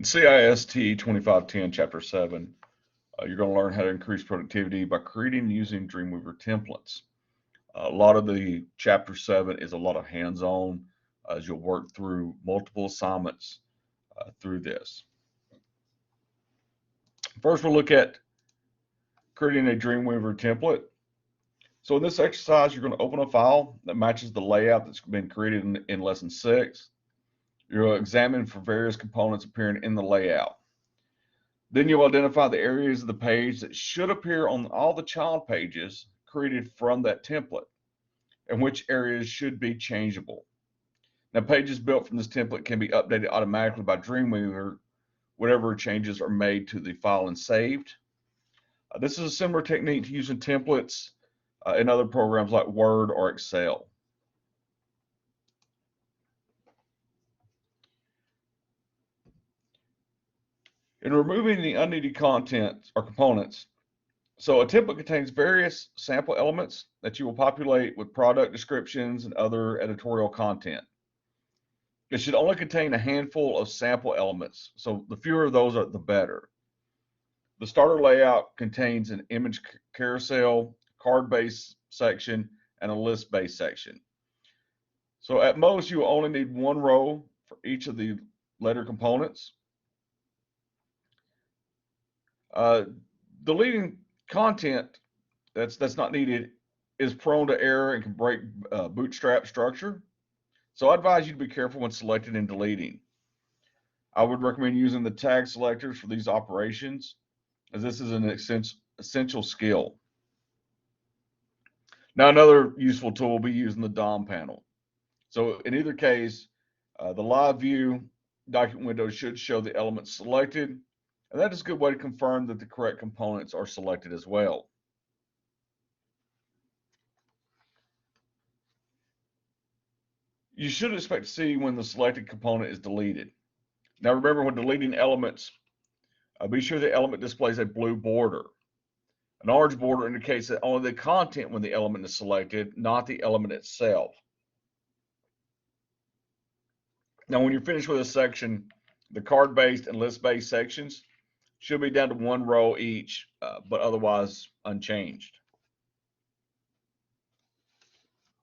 In CIST 2510, Chapter 7, you're going to learn how to increase productivity by creating and using Dreamweaver templates. A lot of the Chapter 7 is a lot of hands-on as you'll work through multiple assignments through this. First, we'll look at creating a Dreamweaver template. So in this exercise, you're going to open a file that matches the layout that's been created in Lesson 6. You'll examine for various components appearing in the layout. Then you'll identify the areas of the page that should appear on all the child pages created from that template, and which areas should be changeable. Now, pages built from this template can be updated automatically by Dreamweaver, whatever changes are made to the file and saved. This is a similar technique to using templates in other programs like Word or Excel. In removing the unneeded content or components, so a template contains various sample elements that you will populate with product descriptions and other editorial content. It should only contain a handful of sample elements, so the fewer of those, the better. The starter layout contains an image carousel, card-based section, and a list-based section. So at most, you will only need one row for each of the letter components. Deleting content that's not needed is prone to error and can break bootstrap structure. So I advise you to be careful when selecting and deleting. I would recommend using the tag selectors for these operations, as this is an essential skill. Now, another useful tool will be using the DOM panel. So in either case, the live view document window should show the elements selected, and that is a good way to confirm that the correct components are selected as well. You should expect to see when the selected component is deleted. Now remember, when deleting elements, be sure the element displays a blue border. An orange border indicates that only the content when the element is selected, not the element itself. Now when you're finished with a section, the card-based and list-based sections should be down to one row each, but otherwise unchanged.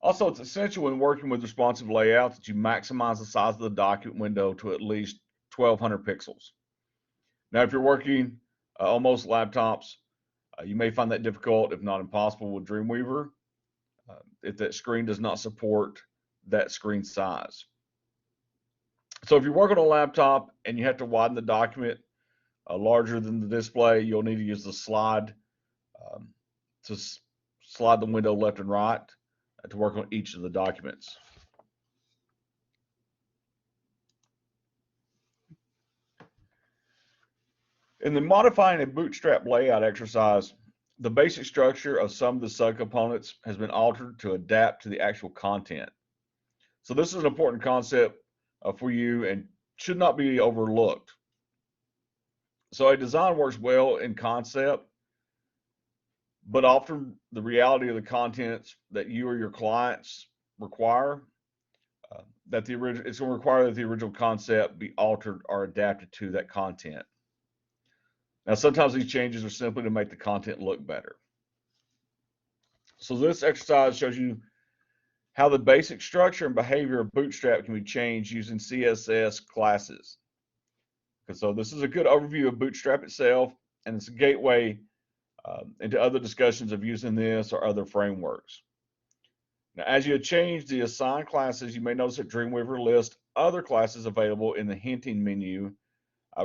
Also, it's essential when working with responsive layouts that you maximize the size of the document window to at least 1200 pixels. Now, if you're working on most laptops, you may find that difficult, if not impossible, with Dreamweaver, if that screen does not support that screen size. So if you're working on a laptop and you have to widen the document larger than the display, you'll need to use the slide to slide the window left and right to work on each of the documents. In the modifying a bootstrap layout exercise, the basic structure of some of the subcomponents has been altered to adapt to the actual content. So this is an important concept for you and should not be overlooked. So a design works well in concept, but often the reality of the contents that you or your clients require, it's going to require that the original concept be altered or adapted to that content. Now, sometimes these changes are simply to make the content look better. So this exercise shows you how the basic structure and behavior of Bootstrap can be changed using CSS classes. So this is a good overview of Bootstrap itself, and it's a gateway into other discussions of using this or other frameworks. Now, as you change the assigned classes, you may notice that Dreamweaver lists other classes available in the hinting menu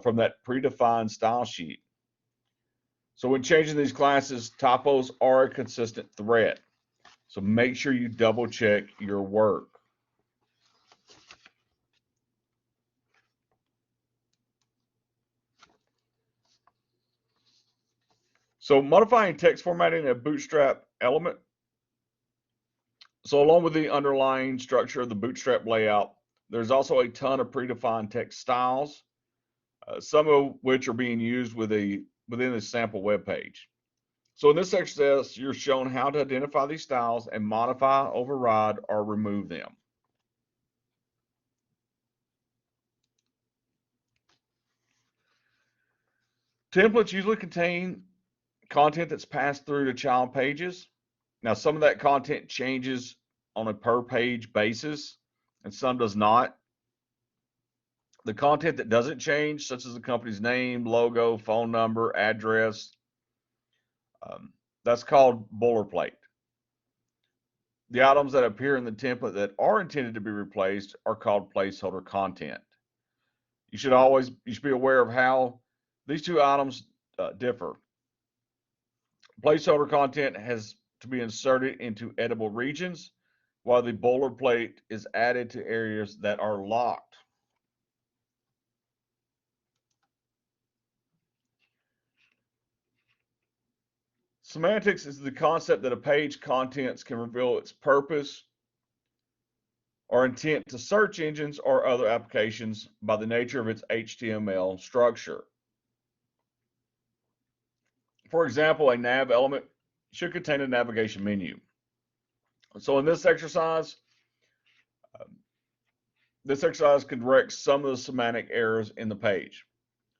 from that predefined style sheet. So when changing these classes, typos are a consistent threat. So make sure you double check your work. So modifying text formatting in a Bootstrap element. So along with the underlying structure of the Bootstrap layout, there's also a ton of predefined text styles, some of which are being used within the sample web page. So in this exercise, you're shown how to identify these styles and modify, override, or remove them. Templates usually contain content that's passed through to child pages. Now, some of that content changes on a per page basis, and some does not. The content that doesn't change, such as the company's name, logo, phone number, address, that's called boilerplate. The items that appear in the template that are intended to be replaced are called placeholder content. You should be aware of how these two items differ. Placeholder content has to be inserted into editable regions, while the boilerplate is added to areas that are locked. Semantics is the concept that a page contents can reveal its purpose or intent to search engines or other applications by the nature of its HTML structure. For example, a nav element should contain a navigation menu. So in this exercise can correct some of the semantic errors in the page.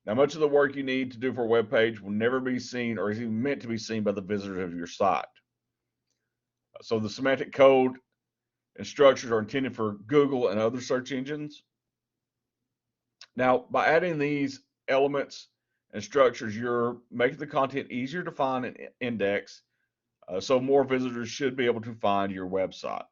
Now, much of the work you need to do for a web page will never be seen or is even meant to be seen by the visitors of your site. So the semantic code and structures are intended for Google and other search engines. Now, by adding these elements and structures, you're making the content easier to find and index, so more visitors should be able to find your website.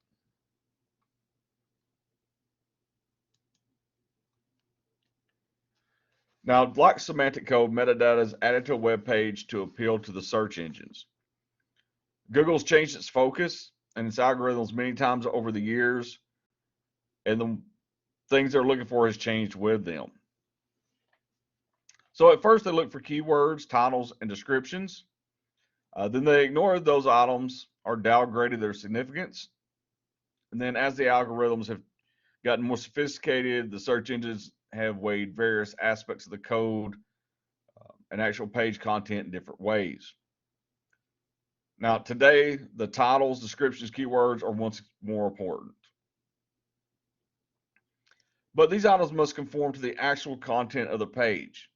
Now, like semantic code, metadata is added to a web page to appeal to the search engines. Google's changed its focus and its algorithms many times over the years, and the things they're looking for has changed with them. So at first they look for keywords, titles, and descriptions. Then they ignore those items or downgraded their significance. And then as the algorithms have gotten more sophisticated, the search engines have weighed various aspects of the code and actual page content in different ways. Now, today, the titles, descriptions, keywords are once more important. But these items must conform to the actual content of the page.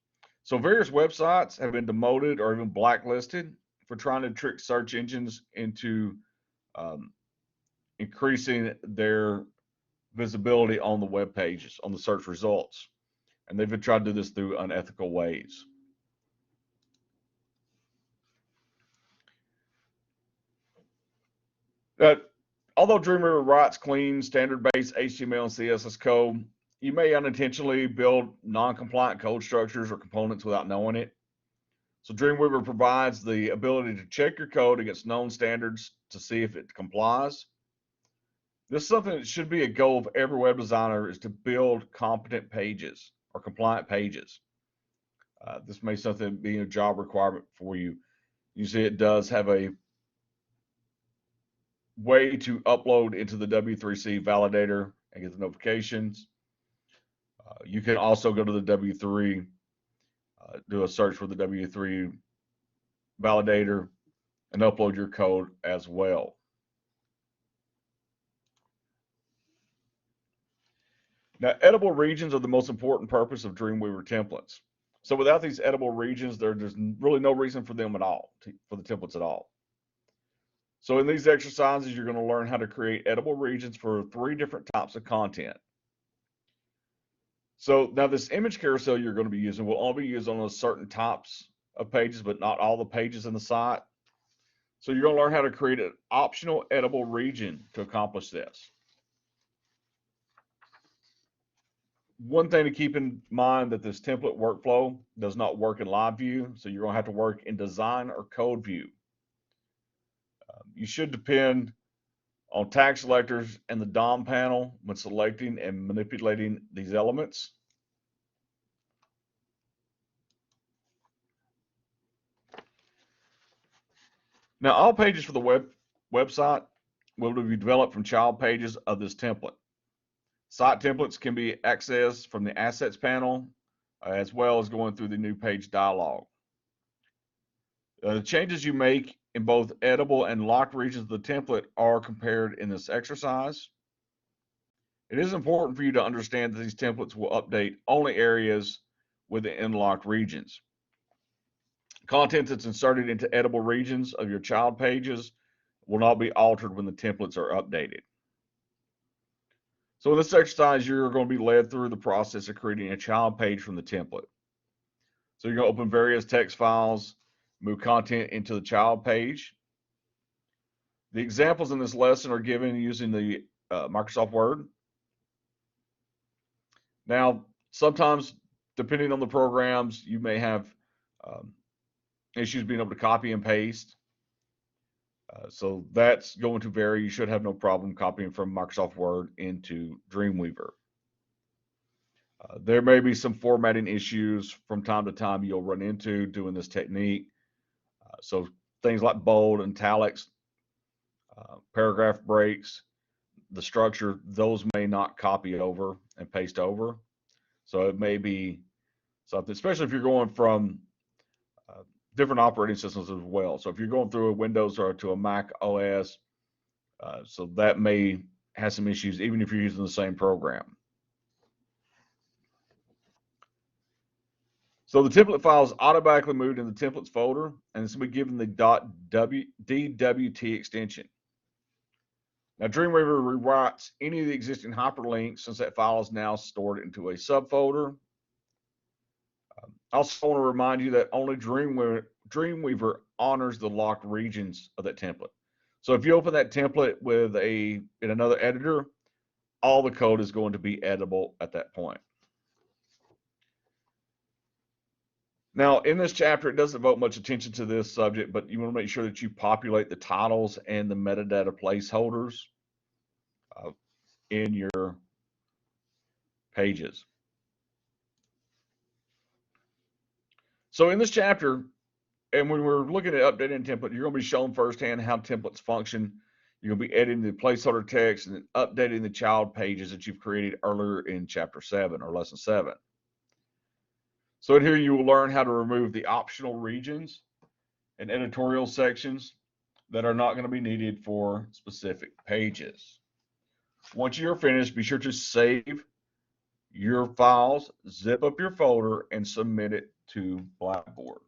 So various websites have been demoted or even blacklisted for trying to trick search engines into increasing their visibility on the web pages, on the search results. And they've been trying to do this through unethical ways. Although Dreamweaver writes clean, standard-based HTML and CSS code, you may unintentionally build non-compliant code structures or components without knowing it. So Dreamweaver provides the ability to check your code against known standards to see if it complies. This is something that should be a goal of every web designer, is to build competent pages or compliant pages. This may something be a job requirement for you. Usually it does have a way to upload into the W3C validator and get the notifications. You can also go to the W3, do a search for the W3 validator and upload your code as well. Now, editable regions are the most important purpose of Dreamweaver templates. So without these editable regions, there's really no reason for them at all, for the templates at all. So in these exercises, you're going to learn how to create editable regions for 3 different types of content. So now this image carousel you're going to be using will only be used on certain types of pages, but not all the pages in the site. So you're going to learn how to create an optional editable region to accomplish this. One thing to keep in mind that this template workflow does not work in live view, so you're going to have to work in design or code view. You should depend on tag selectors and the DOM panel when selecting and manipulating these elements. Now, all pages for the website will be developed from child pages of this template. Site templates can be accessed from the Assets panel, as well as going through the New Page dialog. The changes you make in both editable and locked regions of the template are compared in this exercise. It is important for you to understand that these templates will update only areas within locked regions. Content that's inserted into editable regions of your child pages will not be altered when the templates are updated. So in this exercise, you're going to be led through the process of creating a child page from the template. So you're going to open various text files, move content into the child page. The examples in this lesson are given using the Microsoft Word. Now, sometimes, depending on the programs, you may have issues being able to copy and paste. So that's going to vary. You should have no problem copying from Microsoft Word into Dreamweaver. There may be some formatting issues from time to time you'll run into doing this technique. So things like bold, italics, paragraph breaks, the structure, those may not copy over and paste over. So it may be something, especially if you're going from different operating systems as well. So if you're going through a Windows or to a Mac OS, so that may have some issues even if you're using the same program. So the template file is automatically moved in the templates folder, and it's going to be given the .dwt extension. Now Dreamweaver rewrites any of the existing hyperlinks since that file is now stored into a subfolder. I also want to remind you that only Dreamweaver honors the locked regions of that template. So if you open that template with in another editor, all the code is going to be editable at that point. Now, in this chapter, it doesn't devote much attention to this subject, but you want to make sure that you populate the titles and the metadata placeholders in your pages. So in this chapter, and when we're looking at updating a template, you're going to be shown firsthand how templates function. You're going to be editing the placeholder text and then updating the child pages that you've created earlier in chapter 7 or lesson 7. So in here, you will learn how to remove the optional regions and editorial sections that are not going to be needed for specific pages. Once you're finished, be sure to save your files, zip up your folder, and submit it to Blackboard.